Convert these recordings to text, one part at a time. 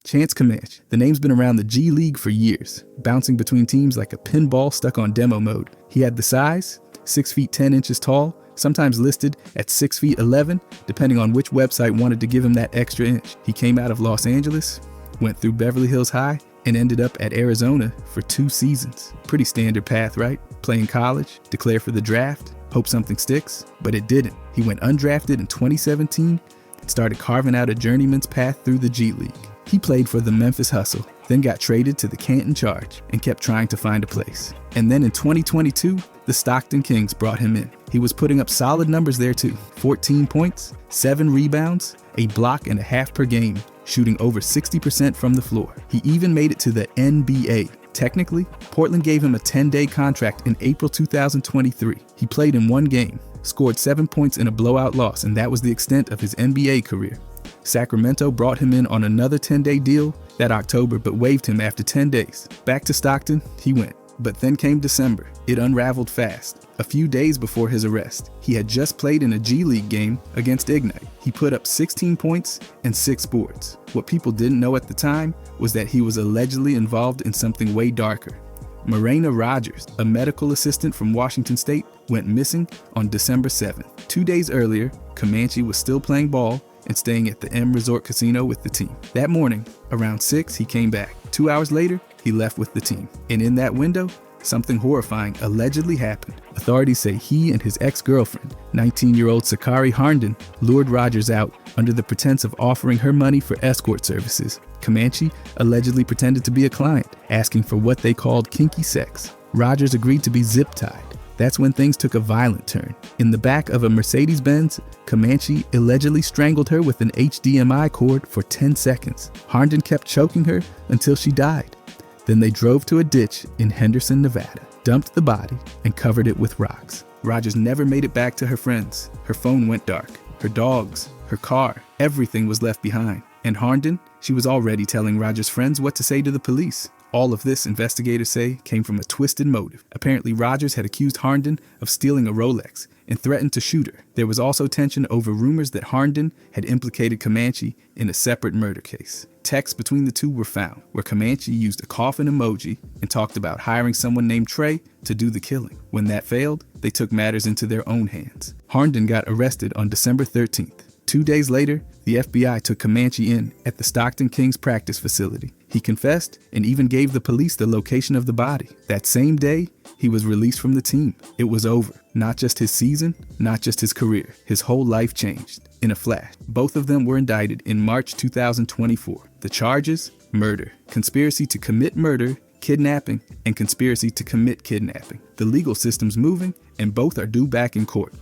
Chance Kamach. The name's been around the G League for years, bouncing between teams like a pinball stuck on demo mode. He had the size, 6 feet 10 inches tall, sometimes listed at 6 feet 11, depending on which website wanted to give him that extra inch. He came out of Los Angeles, went through Beverly Hills High, and ended up at Arizona for 2 seasons. Pretty standard path, right? Play in college, declare for the draft, hope something sticks, but it didn't. He went undrafted in 2017 and started carving out a journeyman's path through the G League. He played for the Memphis Hustle, then got traded to the Canton Charge and kept trying to find a place. And then in 2022, the Stockton Kings brought him in. He was putting up solid numbers there too. 14 points, 7 rebounds, a block and a half per game, shooting over 60% from the floor. He even made it to the NBA. Technically, Portland gave him a 10-day contract in April 2023. He played in 1 game, scored 7 points in a blowout loss, and that was the extent of his NBA career. Sacramento brought him in on another 10-day deal that October, but waived him after 10 days. Back to Stockton, he went. But then came December. It unraveled fast. A few days before his arrest, he had just played in a G League game against Ignite. He put up 16 points and 6 boards. What people didn't know at the time was that he was allegedly involved in something way darker. Marina Rogers, a medical assistant from Washington State, went missing on December 7th. 2 days earlier, Kamach was still playing ball and staying at the M Resort Casino with the team. That morning, around 6, he came back. 2 hours later, he left with the team. And in that window, something horrifying allegedly happened. Authorities say he and his ex-girlfriend, 19-year-old Sakari Harnden, lured Rogers out under the pretense of offering her money for escort services. Kamach allegedly pretended to be a client, asking for what they called kinky sex. Rogers agreed to be zip-tied. That's when things took a violent turn. In the back of a Mercedes-Benz, Kamach allegedly strangled her with an HDMI cord for 10 seconds. Harnden kept choking her until she died. Then they drove to a ditch in Henderson, Nevada, dumped the body, and covered it with rocks. Rogers never made it back to her friends. Her phone went dark. Her dogs, her car, everything was left behind. And Harnden, she was already telling Rogers' friends what to say to the police. All of this, investigators say, came from a twisted motive. Apparently, Rogers had accused Harnden of stealing a Rolex and threatened to shoot her. There was also tension over rumors that Harnden had implicated Kamach in a separate murder case. Texts between the two were found, where Kamach used a coffin emoji and talked about hiring someone named Trey to do the killing. When that failed, they took matters into their own hands. Harnden got arrested on December 13th. 2 days later, the FBI took Kamach in at the Stockton Kings practice facility. He confessed and even gave the police the location of the body. That same day, he was released from the team. It was over. Not just his season, not just his career. His whole life changed in a flash. Both of them were indicted in March 2024. The charges? Murder, conspiracy to commit murder, kidnapping, and conspiracy to commit kidnapping. The legal system's moving, and both are due back in court.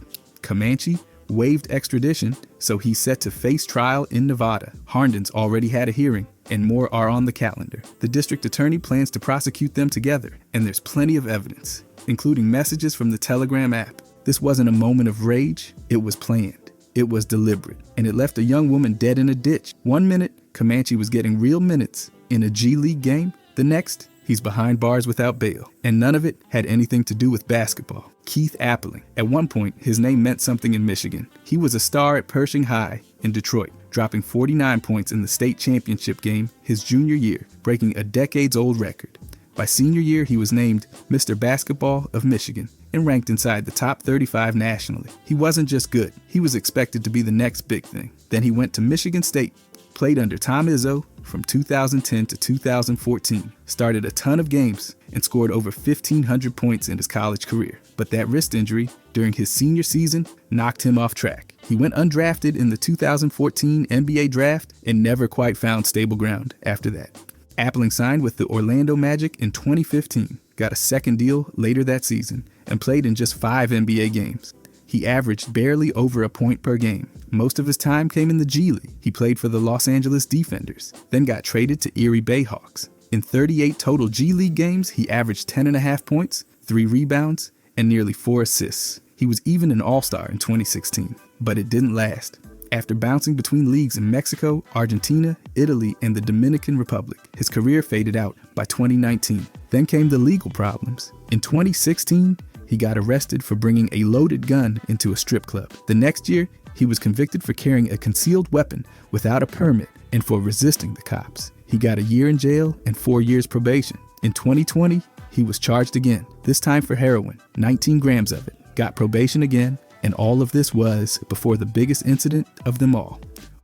Kamach waived extradition, so he's set to face trial in Nevada. Harnden's already had a hearing, and more are on the calendar. The district attorney plans to prosecute them together, and there's plenty of evidence, including messages from the Telegram app. This wasn't a moment of rage, it was planned. It was deliberate, and it left a young woman dead in a ditch. 1 minute, Kamach was getting real minutes in a G League game. The next, he's behind bars without bail, and none of it had anything to do with basketball. Keith Appling. At one point, his name meant something in Michigan. He was a star at Pershing High in Detroit, dropping 49 points in the state championship game his junior year, breaking a decades-old record. By senior year, he was named Mr. Basketball of Michigan and ranked inside the top 35 nationally. He wasn't just good, he was expected to be the next big thing. Then he went to Michigan State, played under Tom Izzo from 2010 to 2014, started a ton of games, and scored over 1,500 points in his college career. But that wrist injury during his senior season knocked him off track. He went undrafted in the 2014 NBA draft and never quite found stable ground after that. Appling signed with the Orlando Magic in 2015, got a second deal later that season, and played in just 5 NBA games. He averaged barely over a point per game. Most of his time came in the G League. He played for the Los Angeles Defenders, then got traded to Erie Bayhawks. In 38 total G League games, he averaged 10.5 points, 3 rebounds, and nearly 4 assists. He was even an All-Star in 2016, but it didn't last. After bouncing between leagues in Mexico, Argentina, Italy, and the Dominican Republic, his career faded out by 2019. Then came the legal problems. In 2016, he got arrested for bringing a loaded gun into a strip club. The next year, He was convicted for carrying a concealed weapon without a permit and for resisting the cops. He got a year in jail and 4 years probation. In 2020, he was charged again, this time for heroin, 19 grams of it, got probation again, and all of this was before the biggest incident of them all.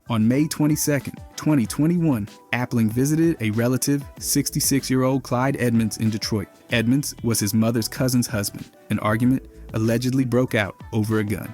On May 22nd, 2021, Appling visited a relative, 66-year-old Clyde Edmonds in Detroit. Edmonds was his mother's cousin's husband. An argument allegedly broke out over a gun.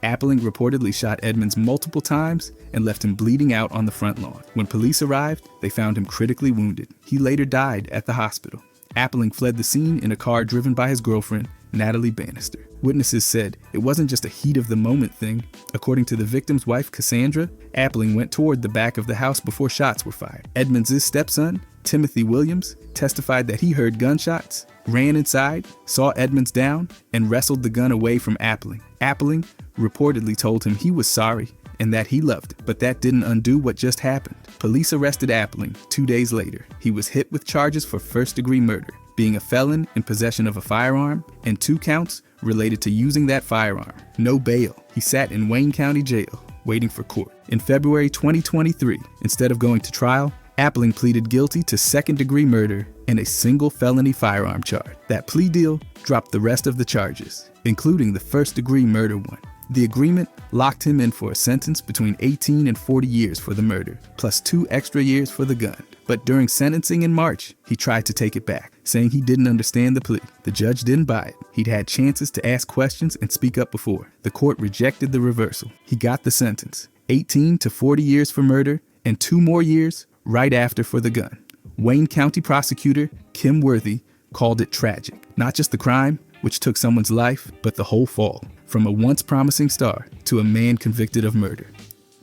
Appling reportedly shot Edmonds multiple times and left him bleeding out on the front lawn. When police arrived, they found him critically wounded. He later died at the hospital. Appling fled the scene in a car driven by his girlfriend, Natalie Bannister. Witnesses said it wasn't just a heat-of-the-moment thing. According to the victim's wife, Cassandra, Appling went toward the back of the house before shots were fired. Edmonds' stepson, Timothy Williams, testified that he heard gunshots, ran inside, saw Edmonds down, and wrestled the gun away from Appling. Appling reportedly told him he was sorry and that he loved it, but that didn't undo what just happened. Police arrested Appling 2 days later. He was hit with charges for first-degree murder, being a felon in possession of a firearm, and 2 counts related to using that firearm. No bail. He sat in Wayne County Jail, waiting for court. In February 2023, instead of going to trial, Appling pleaded guilty to second-degree murder and a single felony firearm charge. That plea deal dropped the rest of the charges, including the first-degree murder one. The agreement locked him in for a sentence between 18 and 40 years for the murder, plus 2 extra years for the gun. But during sentencing in March, he tried to take it back, saying he didn't understand the plea. The judge didn't buy it. He'd had chances to ask questions and speak up before. The court rejected the reversal. He got the sentence, 18 to 40 years for murder and 2 more years right after for the gun. Wayne County prosecutor Kim Worthy called it tragic. Not just the crime, which took someone's life, but the whole fall. From a once promising star to a man convicted of murder.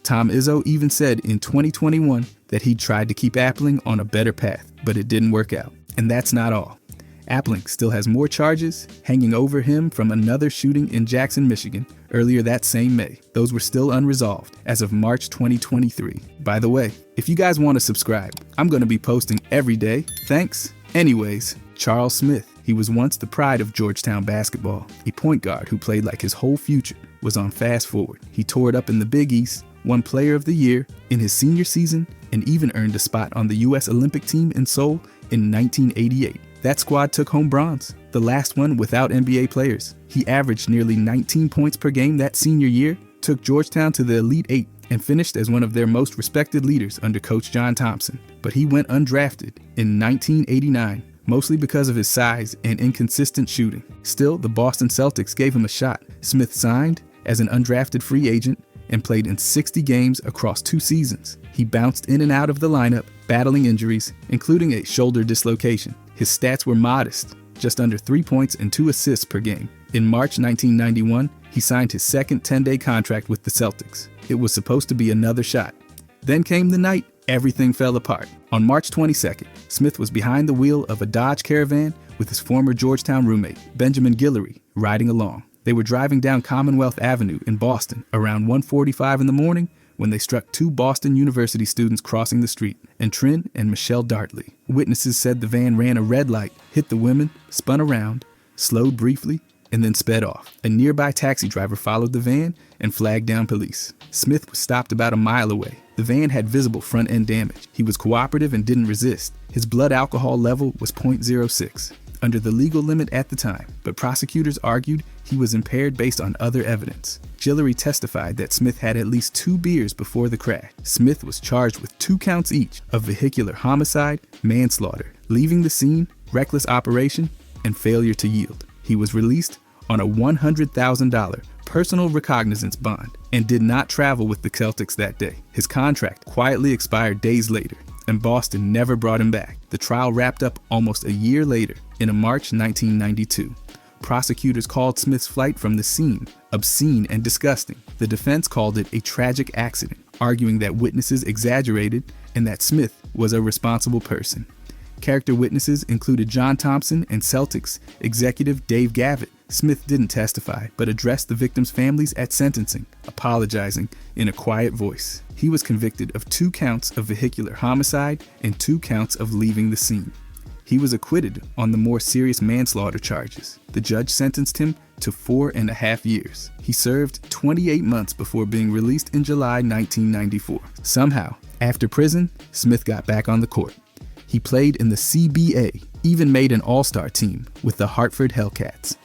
Tom Izzo even said in 2021 that he tried to keep Appling on a better path, but it didn't work out. And that's not all. Appling still has more charges hanging over him from another shooting in Jackson, Michigan, earlier that same May. Those were still unresolved as of March 2023. By the way, if you guys want to subscribe, I'm going to be posting every day. Thanks. Anyways, Charles Smith. He was once the pride of Georgetown basketball. A point guard who played like his whole future was on fast forward. He tore it up in the Big East, won Player of the Year in his senior season, and even earned a spot on the U.S. Olympic team in Seoul in 1988. That squad took home bronze, the last one without NBA players. He averaged nearly 19 points per game that senior year, took Georgetown to the Elite Eight, and finished as one of their most respected leaders under Coach John Thompson. But he went undrafted in 1989. Mostly because of his size and inconsistent shooting. Still, the Boston Celtics gave him a shot. Smith signed as an undrafted free agent and played in 60 games across 2 seasons. He bounced in and out of the lineup, battling injuries, including a shoulder dislocation. His stats were modest, just under 3 points and 2 assists per game. In March 1991, he signed his second 10-day contract with the Celtics. It was supposed to be another shot. Then came the night everything fell apart. On March 22nd, Smith was behind the wheel of a Dodge Caravan with his former Georgetown roommate, Benjamin Guillory, riding along. They were driving down Commonwealth Avenue in Boston around 1:45 in the morning when they struck 2 Boston University students crossing the street, Trin and Michelle Dartley. Witnesses said the van ran a red light, hit the women, spun around, slowed briefly, and then sped off. A nearby taxi driver followed the van and flagged down police. Smith was stopped about a mile away. The van had visible front-end damage. He was cooperative and didn't resist. His blood alcohol level was 0.06, under the legal limit at the time, but prosecutors argued he was impaired based on other evidence. Guillory testified that Smith had at least 2 beers before the crash. Smith was charged with 2 counts each of vehicular homicide, manslaughter, leaving the scene, reckless operation, and failure to yield. He was released on a $100,000 personal recognizance bond and did not travel with the Celtics that day. His contract quietly expired days later, and Boston never brought him back. The trial wrapped up almost a year later, in March 1992. Prosecutors called Smith's flight from the scene obscene and disgusting. The defense called it a tragic accident, arguing that witnesses exaggerated and that Smith was a responsible person. Character witnesses included John Thompson and Celtics executive Dave Gavitt. Smith didn't testify, but addressed the victims' families at sentencing, apologizing in a quiet voice. He was convicted of 2 counts of vehicular homicide and 2 counts of leaving the scene. He was acquitted on the more serious manslaughter charges. The judge sentenced him to 4.5 years. He served 28 months before being released in July 1994. Somehow, after prison, Smith got back on the court. He played in the CBA, even made an all-star team with the Hartford Hellcats.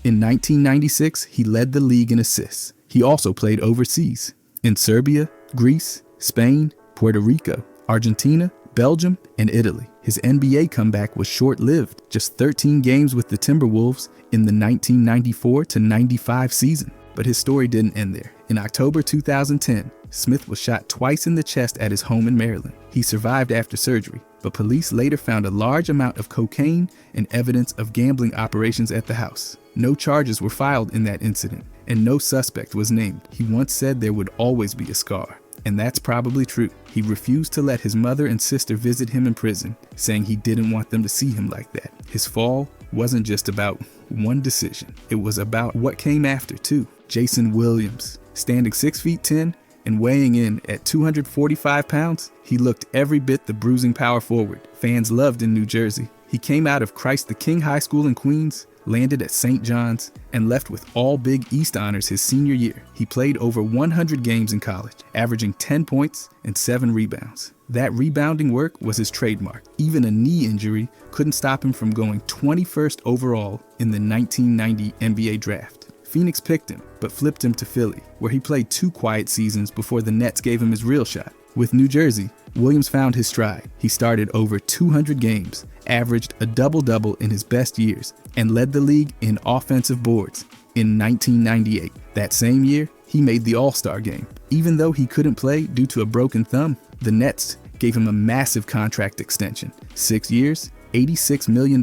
In 1996, he led the league in assists. He also played overseas, in Serbia, Greece, Spain, Puerto Rico, Argentina, Belgium, and Italy. His NBA comeback was short-lived, just 13 games with the Timberwolves in the 1994-95 season. But his story didn't end there. In October 2010, Smith was shot twice in the chest at his home in Maryland. He survived after surgery, but police later found a large amount of cocaine and evidence of gambling operations at the house. No charges were filed in that incident, and no suspect was named. He once said there would always be a scar. And that's probably true. He refused to let his mother and sister visit him in prison, saying he didn't want them to see him like that. His fall wasn't just about one decision. It was about what came after, too. Jason Williams, standing 6'10" and weighing in at 245 pounds, he looked every bit the bruising power forward fans loved in New Jersey. He came out of Christ the King High School in Queens, landed at St. John's, and left with all Big East honors his senior year. He played over 100 games in college, averaging 10 points and 7 rebounds. That rebounding work was his trademark. Even a knee injury couldn't stop him from going 21st overall in the 1990 NBA draft. Phoenix picked him, but flipped him to Philly, where he played 2 quiet seasons before the Nets gave him his real shot. With New Jersey, Williams found his stride. He started over 200 games, averaged a double-double in his best years, and led the league in offensive boards in 1998. That same year, he made the All-Star game. Even though he couldn't play due to a broken thumb, the Nets gave him a massive contract extension. 6 years, $86 million.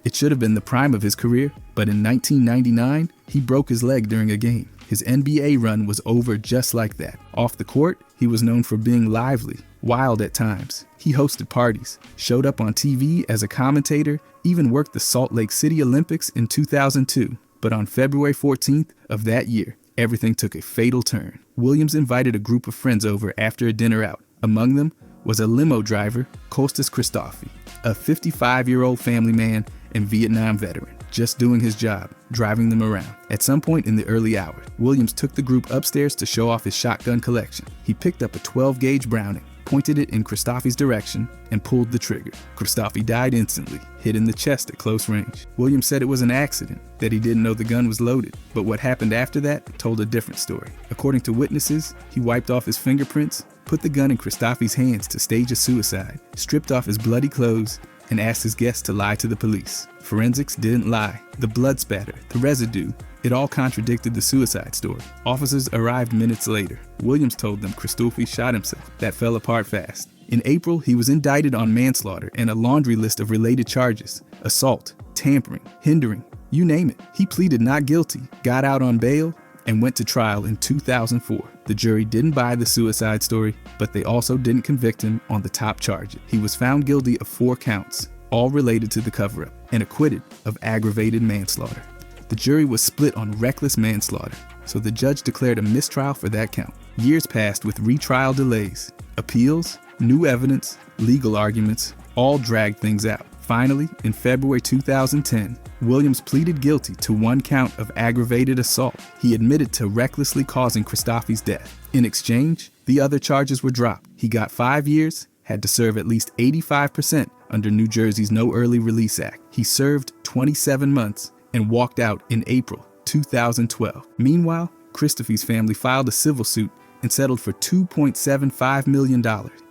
It should have been the prime of his career, but in 1999, he broke his leg during a game. His NBA run was over just like that. Off the court, he was known for being lively, wild at times. He hosted parties, showed up on TV as a commentator, even worked the Salt Lake City Olympics in 2002. But on February 14th of that year, everything took a fatal turn. Williams invited a group of friends over after a dinner out. Among them was a limo driver, Kostas Christofi, a 55-year-old family man and Vietnam veteran, just doing his job, driving them around. At some point in the early hours, Williams took the group upstairs to show off his shotgun collection. He picked up a 12-gauge Browning, pointed it in Christofi's direction, and pulled the trigger. Christofi died instantly, hit in the chest at close range. Williams said it was an accident, that he didn't know the gun was loaded, but what happened after that told a different story. According to witnesses, he wiped off his fingerprints, put the gun in Christofi's hands to stage a suicide, stripped off his bloody clothes, and asked his guests to lie to the police. Forensics didn't lie. The blood spatter, the residue, it all contradicted the suicide story. Officers arrived minutes later. Williams told them Christofi shot himself. That fell apart fast. In April, he was indicted on manslaughter and a laundry list of related charges: assault, tampering, hindering, you name it. He pleaded not guilty, got out on bail, and went to trial in 2004. The jury didn't buy the suicide story, but they also didn't convict him on the top charges. He was found guilty of 4 counts, all related to the cover-up, and acquitted of aggravated manslaughter. The jury was split on reckless manslaughter, so the judge declared a mistrial for that count. Years passed with retrial delays. Appeals, new evidence, legal arguments, all dragged things out. Finally, in February 2010, Williams pleaded guilty to 1 count of aggravated assault. He admitted to recklessly causing Christofi's death. In exchange, the other charges were dropped. He got 5 years, had to serve at least 85% under New Jersey's No Early Release Act. He served 27 months and walked out in April 2012. Meanwhile, Christofi's family filed a civil suit and settled for $2.75 million.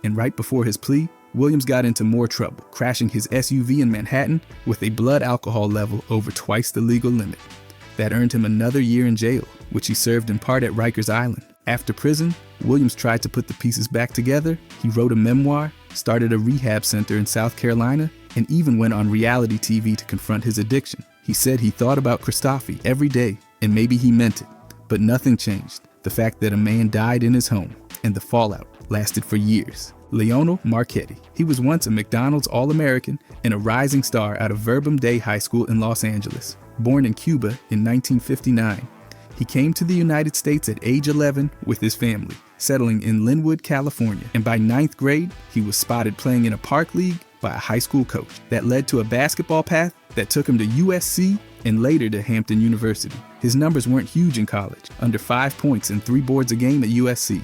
And right before his plea, Williams got into more trouble, crashing his SUV in Manhattan with a blood alcohol level over twice the legal limit. That earned him another year in jail, which he served in part at Rikers Island. After prison, Williams tried to put the pieces back together. He wrote a memoir, started a rehab center in South Carolina, and even went on reality TV to confront his addiction. He said he thought about Christofi every day, and maybe he meant it, but nothing changed. The fact that a man died in his home, and the fallout lasted for years. Lionel MarQuetti. He was once a McDonald's All-American and a rising star out of Verbum Day High School in Los Angeles. Born in Cuba in 1959, he came to the United States at age 11 with his family, settling in Linwood, California. And by 9th grade, he was spotted playing in a park league by a high school coach that led to a basketball path that took him to USC and later to Hampton University. His numbers weren't huge in college, under 5 points and 3 boards a game at USC.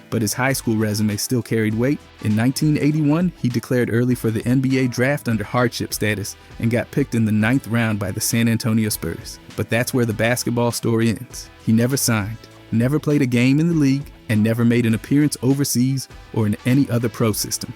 But his high school resume still carried weight. In 1981, he declared early for the NBA draft under hardship status and got picked in the 9th round by the San Antonio Spurs. But that's where the basketball story ends. He never signed, never played a game in the league, and never made an appearance overseas or in any other pro system.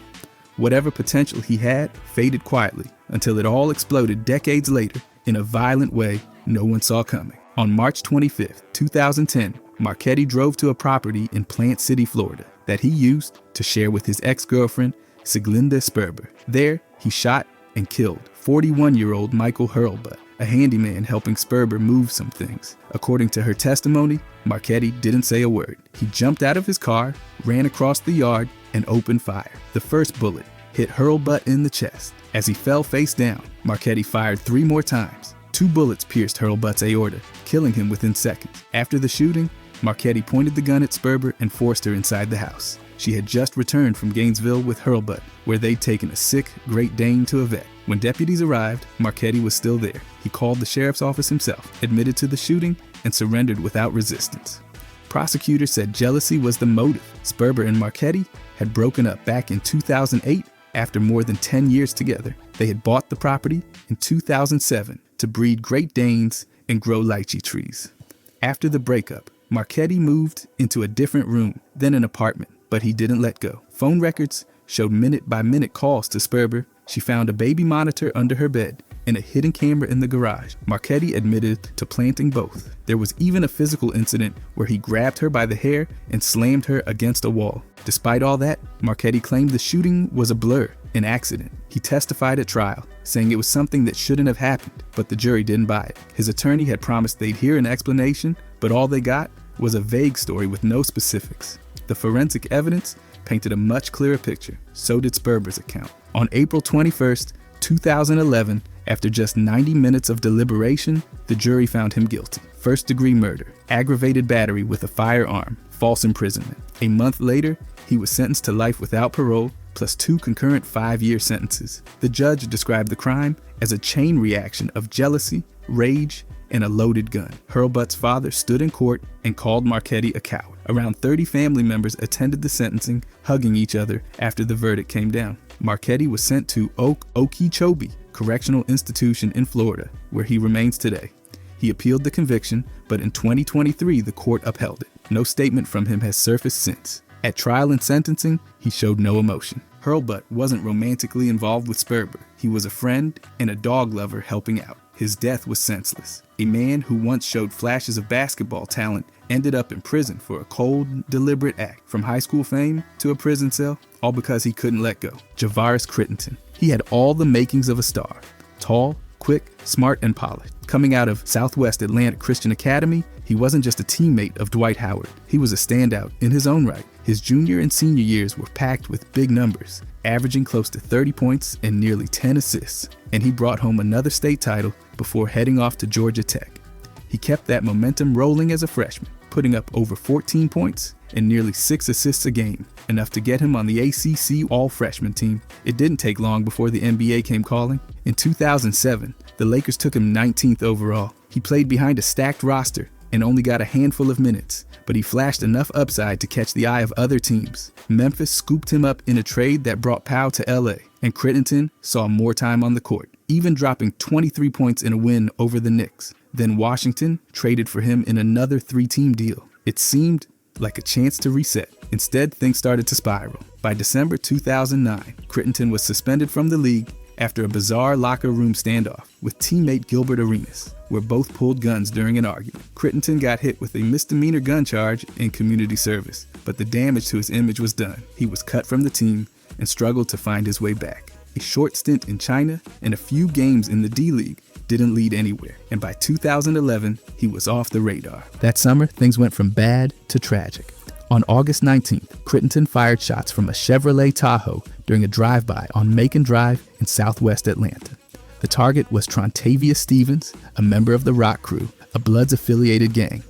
Whatever potential he had faded quietly until it all exploded decades later in a violent way no one saw coming. On March 25, 2010, MarQuetti drove to a property in Plant City, Florida, that he used to share with his ex-girlfriend, Siglinda Sperber. There, he shot and killed 41-year-old Michael Hurlbut, a handyman helping Sperber move some things. According to her testimony, MarQuetti didn't say a word. He jumped out of his car, ran across the yard, and opened fire. The first bullet hit Hurlbut in the chest. As he fell face down, MarQuetti fired 3 more times. 2 bullets pierced Hurlbut's aorta, killing him within seconds. After the shooting, MarQuetti pointed the gun at Sperber and forced her inside the house. She had just returned from Gainesville with Hurlbut, where they'd taken a sick Great Dane to a vet. When deputies arrived, MarQuetti was still there. He called the sheriff's office himself, admitted to the shooting, and surrendered without resistance. Prosecutors said jealousy was the motive. Sperber and MarQuetti had broken up back in 2008 after more than 10 years together. They had bought the property in 2007 to breed Great Danes and grow lychee trees. After the breakup, MarQuetti moved into a different room, then an apartment, but he didn't let go. Phone records showed minute-by-minute calls to Sperber. She found a baby monitor under her bed and a hidden camera in the garage. MarQuetti admitted to planting both. There was even a physical incident where he grabbed her by the hair and slammed her against a wall. Despite all that, MarQuetti claimed the shooting was a blur, an accident. He testified at trial, saying it was something that shouldn't have happened, but the jury didn't buy it. His attorney had promised they'd hear an explanation, but all they got was a vague story with no specifics. The forensic evidence painted a much clearer picture. So did Sperber's account. On April 21st, 2011, after just 90 minutes of deliberation, the jury found him guilty. First-degree murder, aggravated battery with a firearm, false imprisonment. A month later, he was sentenced to life without parole, plus 2 concurrent 5-year sentences. The judge described the crime as a chain reaction of jealousy, rage, and a loaded gun. Hurlbut's father stood in court and called MarQuetti a coward. Around 30 family members attended the sentencing, hugging each other after the verdict came down. MarQuetti was sent to Okeechobee Correctional Institution in Florida, where he remains today. He appealed the conviction, but in 2023, the court upheld it. No statement from him has surfaced since. At trial and sentencing, he showed no emotion. Hurlbut wasn't romantically involved with Sperber. He was a friend and a dog lover helping out. His death was senseless. A man who once showed flashes of basketball talent ended up in prison for a cold, deliberate act. From high school fame to a prison cell, all because he couldn't let go. JaVvarus Kittington. He had all the makings of a star. Tall, quick, smart, and polished. Coming out of Southwest Atlanta Christian Academy, he wasn't just a teammate of Dwight Howard. He was a standout in his own right. His junior and senior years were packed with big numbers, averaging close to 30 points and nearly 10 assists. And he brought home another state title before heading off to Georgia Tech. He kept that momentum rolling as a freshman, putting up over 14 points and nearly 6 assists a game, enough to get him on the ACC All-Freshman team. It didn't take long before the NBA came calling. In 2007, the Lakers took him 19th overall. He played behind a stacked roster and only got a handful of minutes, but he flashed enough upside to catch the eye of other teams. Memphis scooped him up in a trade that brought Powell to LA, and Kittington saw more time on the court, even dropping 23 points in a win over the Knicks. Then Washington traded for him in another 3-team deal. It seemed like a chance to reset. Instead, things started to spiral. By December 2009, Kittington was suspended from the league after a bizarre locker room standoff with teammate Gilbert Arenas, where both pulled guns during an argument. Kittington got hit with a misdemeanor gun charge in community service, but the damage to his image was done. He was cut from the team and struggled to find his way back. A short stint in China and a few games in the D-League didn't lead anywhere, and by 2011, he was off the radar. That summer, things went from bad to tragic. On August 19th, Kittington fired shots from a Chevrolet Tahoe during a drive-by on Macon Drive in southwest Atlanta. The target was Trontavious Stevens, a member of the Rock Crew, a Bloods-affiliated gang.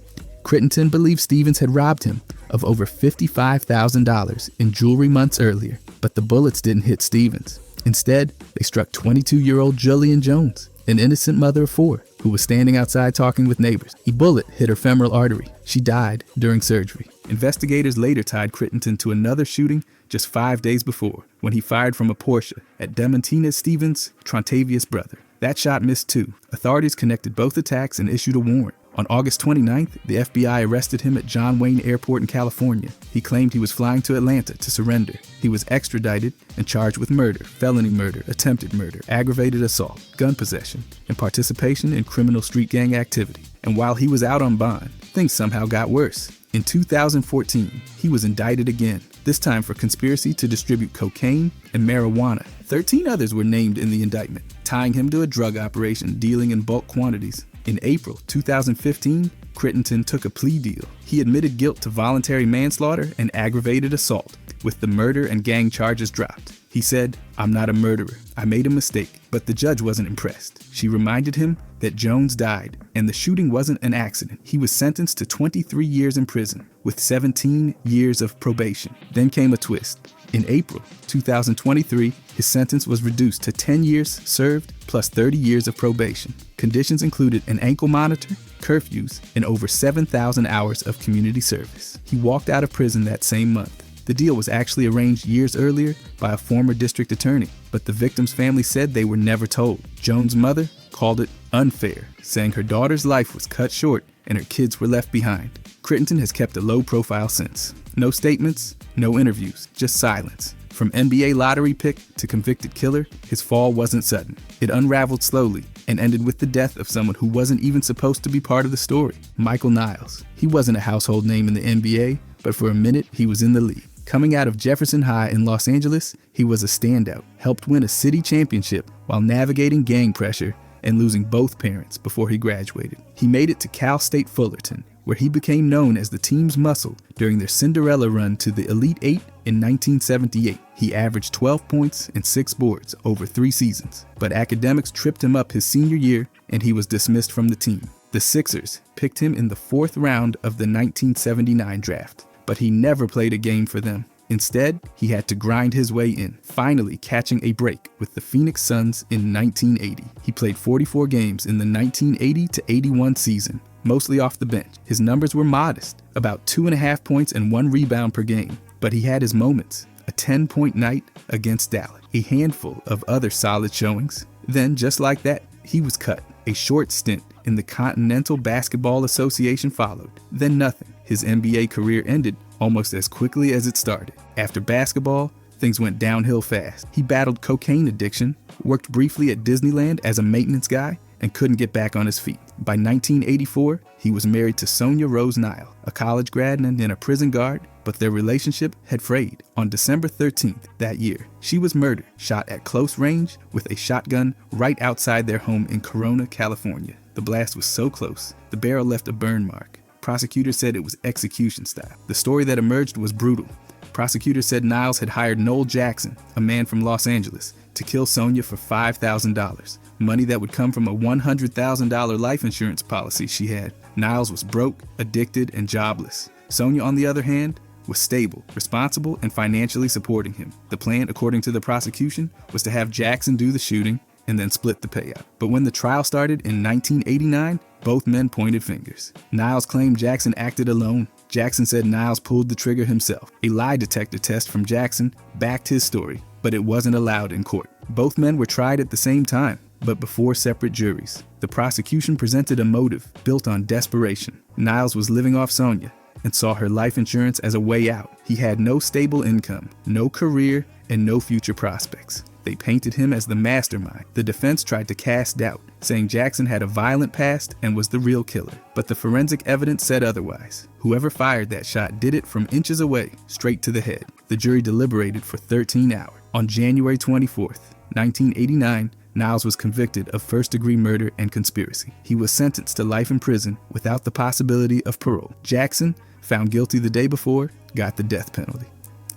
Kittington believed Stevens had robbed him of over $55,000 in jewelry months earlier, but the bullets didn't hit Stevens. Instead, they struck 22-year-old Jillian Jones, an innocent mother of 4, who was standing outside talking with neighbors. A bullet hit her femoral artery. She died during surgery. Investigators later tied Kittington to another shooting just 5 days before, when he fired from a Porsche at Demontina Stevens, Trontavious' brother. That shot missed too. Authorities connected both attacks and issued a warrant. On August 29th, the FBI arrested him at John Wayne Airport in California. He claimed he was flying to Atlanta to surrender. He was extradited and charged with murder, felony murder, attempted murder, aggravated assault, gun possession, and participation in criminal street gang activity. And while he was out on bond, things somehow got worse. In 2014, he was indicted again, this time for conspiracy to distribute cocaine and marijuana. 13 others were named in the indictment, tying him to a drug operation dealing in bulk quantities. In April 2015, Kittington took a plea deal. He admitted guilt to voluntary manslaughter and aggravated assault, with the murder and gang charges dropped. He said, "I'm not a murderer. I made a mistake." But the judge wasn't impressed. She reminded him that Jones died, and the shooting wasn't an accident. He was sentenced to 23 years in prison, with 17 years of probation. Then came a twist. In April 2023, his sentence was reduced to 10 years served plus 30 years of probation. Conditions included an ankle monitor, curfews, and over 7,000 hours of community service. He walked out of prison that same month. The deal was actually arranged years earlier by a former district attorney, but the victim's family said they were never told. Jones' mother called it unfair, saying her daughter's life was cut short and her kids were left behind. Kittington has kept a low profile since. No statements, no interviews, just silence. From NBA lottery pick to convicted killer, his fall wasn't sudden. It unraveled slowly and ended with the death of someone who wasn't even supposed to be part of the story, Michael Niles. He wasn't a household name in the NBA, but for a minute he was in the league. Coming out of Jefferson High in Los Angeles, he was a standout, helped win a city championship while navigating gang pressure and losing both parents before he graduated. He made it to Cal State Fullerton, where he became known as the team's muscle during their Cinderella run to the Elite Eight in 1978. He averaged 12 points and 6 boards over 3 seasons, but academics tripped him up his senior year and he was dismissed from the team. The Sixers picked him in the 4th round of the 1979 draft, but he never played a game for them. Instead, he had to grind his way in, finally catching a break with the Phoenix Suns in 1980. He played 44 games in the 1980-81 season, mostly off the bench. His numbers were modest, about 2.5 points and 1 rebound per game, but he had his moments. A 10-point night against Dallas, a handful of other solid showings. Then, just like that, he was cut. A short stint in the Continental Basketball Association followed. Then nothing. His NBA career ended almost as quickly as it started. After basketball, things went downhill fast. He battled cocaine addiction, worked briefly at Disneyland as a maintenance guy, and couldn't get back on his feet. By 1984, he was married to Sonia Rose Niles, a college grad and then a prison guard, but their relationship had frayed. On December 13th that year, she was murdered, shot at close range with a shotgun right outside their home in Corona, California. The blast was so close, the barrel left a burn mark. Prosecutors said it was execution style. The story that emerged was brutal. Prosecutors said Niles had hired Noel Jackson, a man from Los Angeles, to kill Sonia for $5,000, money that would come from a $100,000 life insurance policy she had. Niles was broke, addicted, and jobless. Sonia, on the other hand, was stable, responsible, and financially supporting him. The plan, according to the prosecution, was to have Jackson do the shooting and then split the payout. But when the trial started in 1989, both men pointed fingers. Niles claimed Jackson acted alone. Jackson said Niles pulled the trigger himself. A lie detector test from Jackson backed his story, but it wasn't allowed in court. Both men were tried at the same time, but before separate juries. The prosecution presented a motive built on desperation. Niles was living off Sonia and saw her life insurance as a way out. He had no stable income, no career, and no future prospects. They painted him as the mastermind. The defense tried to cast doubt, saying Jackson had a violent past and was the real killer. But the forensic evidence said otherwise. Whoever fired that shot did it from inches away, straight to the head. The jury deliberated for 13 hours. On January 24th, 1989, Niles was convicted of first-degree murder and conspiracy. He was sentenced to life in prison without the possibility of parole. Jackson, found guilty the day before, got the death penalty.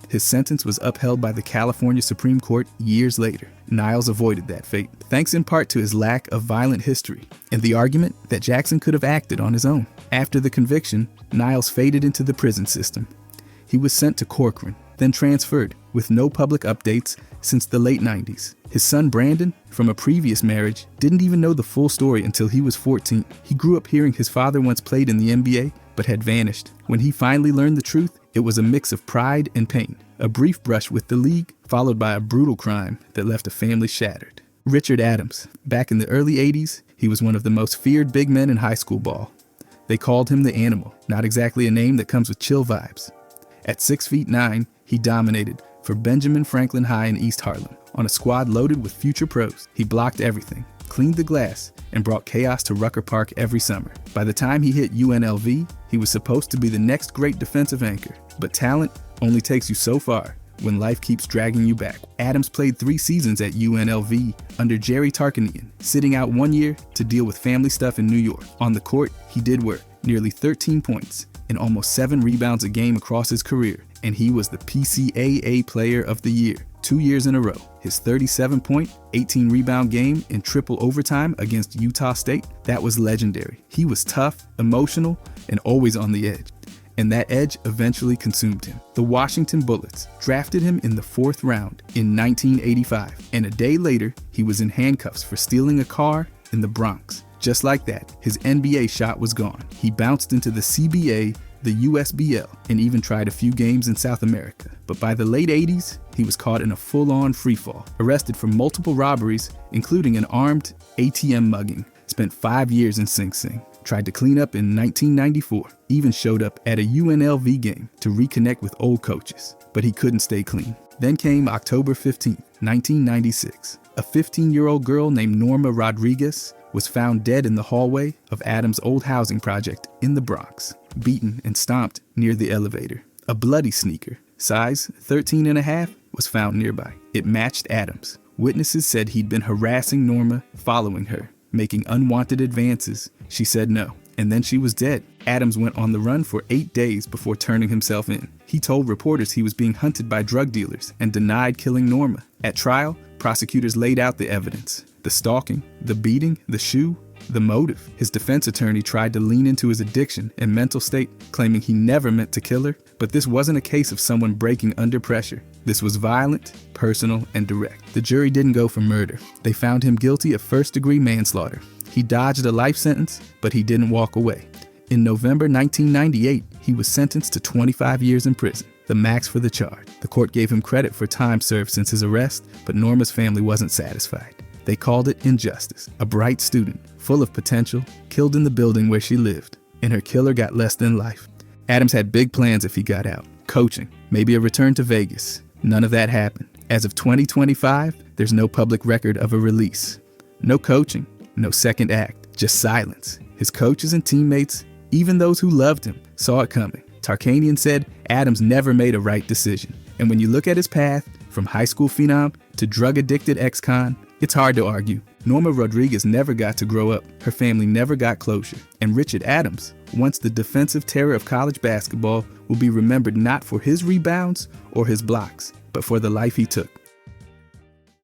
His sentence was upheld by the California Supreme Court years later. Niles avoided that fate, thanks in part to his lack of violent history and the argument that Jackson could have acted on his own. After the conviction, Niles faded into the prison system. He was sent to Corcoran, then transferred with no public updates since the late 90s. His son Brandon, from a previous marriage, didn't even know the full story until he was 14. He grew up hearing his father once played in the NBA, but had vanished. When he finally learned the truth, it was a mix of pride and pain. A brief brush with the league, followed by a brutal crime that left a family shattered. Richard Adams. Back in the early 80s, he was one of the most feared big men in high school ball. They called him the Animal, not exactly a name that comes with chill vibes. At 6'9", he dominated for Benjamin Franklin High in East Harlem. On a squad loaded with future pros, he blocked everything, cleaned the glass, and brought chaos to Rucker Park every summer. By the time he hit UNLV, he was supposed to be the next great defensive anchor. But talent only takes you so far when life keeps dragging you back. Adams played 3 seasons at UNLV under Jerry Tarkanian, sitting out 1 year to deal with family stuff in New York. On the court, he did work, nearly 13 points and almost 7 rebounds a game across his career, and he was the PCAA Player of the Year 2 years in a row. His 37-point, 18-rebound game in triple overtime against Utah State, that was legendary. He was tough, emotional, and always on the edge. And that edge eventually consumed him. The Washington Bullets drafted him in the 4th round in 1985, and a day later, he was in handcuffs for stealing a car in the Bronx. Just like that, his NBA shot was gone. He bounced into the CBA, the USBL, and even tried a few games in South America. But by the late 80s, he was caught in a full-on freefall, arrested for multiple robberies, including an armed ATM mugging, spent 5 years in Sing Sing, tried to clean up in 1994, even showed up at a UNLV game to reconnect with old coaches, but he couldn't stay clean. Then came October 15, 1996. A 15-year-old girl named Norma Rodriguez was found dead in the hallway of Adams' old housing project in the Bronx, beaten and stomped near the elevator. A bloody sneaker, size 13.5, was found nearby. It matched Adams. Witnesses said he'd been harassing Norma, following her, making unwanted advances. She said no, and then she was dead. Adams went on the run for 8 days before turning himself in. He told reporters he was being hunted by drug dealers and denied killing Norma. At trial, prosecutors laid out the evidence: the stalking, the beating, the shoe, the motive. His defense attorney tried to lean into his addiction and mental state, claiming he never meant to kill her. But this wasn't a case of someone breaking under pressure. This was violent, personal, and direct. The jury didn't go for murder. They found him guilty of first-degree manslaughter. He dodged a life sentence, but he didn't walk away. In November 1998, he was sentenced to 25 years in prison, the max for the charge. The court gave him credit for time served since his arrest, but Norma's family wasn't satisfied. They called it injustice. A bright student, full of potential, killed in the building where she lived, and her killer got less than life. Adams had big plans if he got out. Coaching, maybe a return to Vegas. None of that happened. As of 2025, there's no public record of a release. No coaching, no second act, just silence. His coaches and teammates, even those who loved him, saw it coming. Tarkanian said Adams never made a right decision. And when you look at his path, from high school phenom to drug-addicted ex-con, it's hard to argue. Norma Rodriguez never got to grow up. Her family never got closure. And Richard Adams, once the defensive terror of college basketball, will be remembered not for his rebounds or his blocks, but for the life he took.